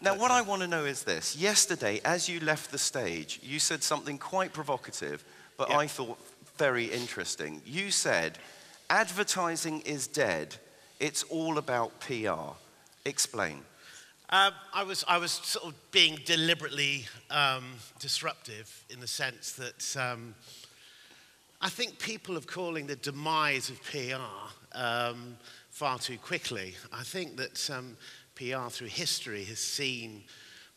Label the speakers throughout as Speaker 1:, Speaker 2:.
Speaker 1: Now, what I want to know is this. Yesterday, as you left the stage, you said something quite provocative, but I thought very interesting. You said, advertising is dead. It's all about PR. Explain.
Speaker 2: I was sort of being deliberately disruptive in the sense that I think people are calling the demise of PR far too quickly. I think that PR through history has seen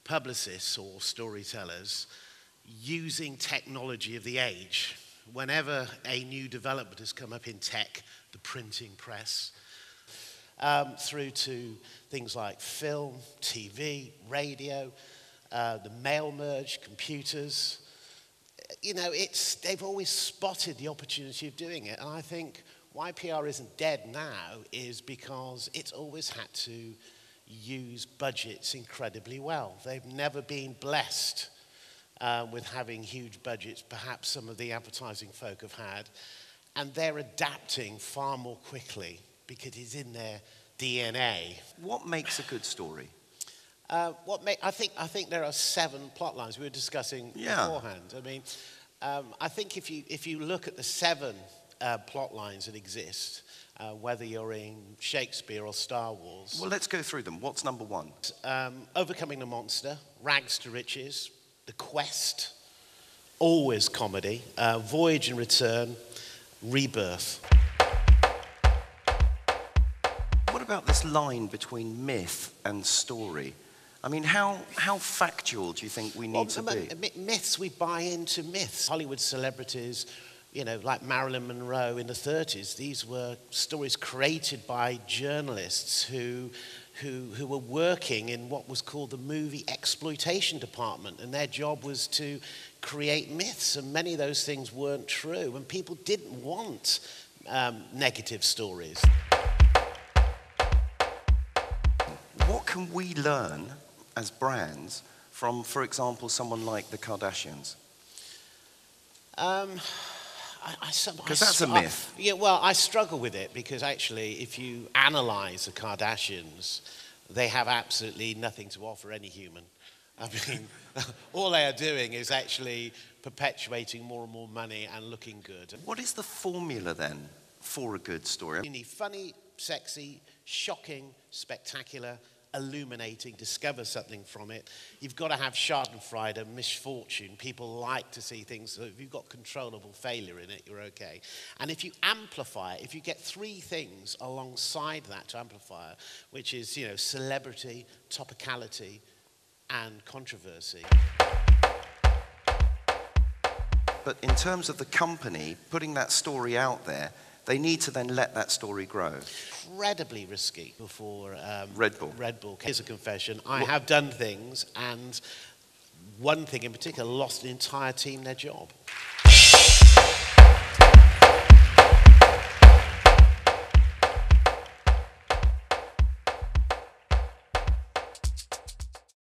Speaker 2: publicists or storytellers using technology of the age. Whenever a new development has come up in tech, the printing press, through to things like film, TV, radio, the mail merge, computers. You know, they've always spotted the opportunity of doing it. And I think why PR isn't dead now is because it's always had to use budgets incredibly well. They've never been blessed with having huge budgets, perhaps some of the advertising folk have had. And they're adapting far more quickly because it's in their DNA.
Speaker 1: What makes a good story?
Speaker 2: I think there are 7 plot lines we were discussing beforehand. I mean, I think if you look at the 7 plot lines that exist, whether you're in Shakespeare or Star Wars.
Speaker 1: Well, let's go through them. What's number 1?
Speaker 2: Overcoming the monster, rags to riches, the quest, always comedy, voyage and return, rebirth.
Speaker 1: What about this line between myth and story? I mean, how factual do you think we need to be?
Speaker 2: Myths, we buy into myths. Hollywood celebrities, you know, like Marilyn Monroe in the 30s, these were stories created by journalists who were working in what was called the movie exploitation department, and their job was to create myths, and many of those things weren't true, and people didn't want negative stories.
Speaker 1: What can we learn as brands from, for example, someone like the Kardashians? Because that's a myth.
Speaker 2: Yeah, well, I struggle with it because actually, if you analyze the Kardashians, they have absolutely nothing to offer any human. I mean, all they are doing is actually perpetuating more and more money and looking good.
Speaker 1: What is the formula then for a good story?
Speaker 2: You need funny, sexy, shocking, spectacular, illuminating, discover something from it. You've got to have schadenfreude, misfortune. People like to see things. So if you've got controllable failure in it, you're okay. And if you amplify it, if you get 3 things alongside that to amplify it, which is, you know, celebrity, topicality, and controversy.
Speaker 1: But in terms of the company putting that story out there, they need to then let that story grow.
Speaker 2: Incredibly risky before
Speaker 1: Red Bull.
Speaker 2: Red Bull. Here's a confession. I have done things, and one thing in particular lost an entire team their job.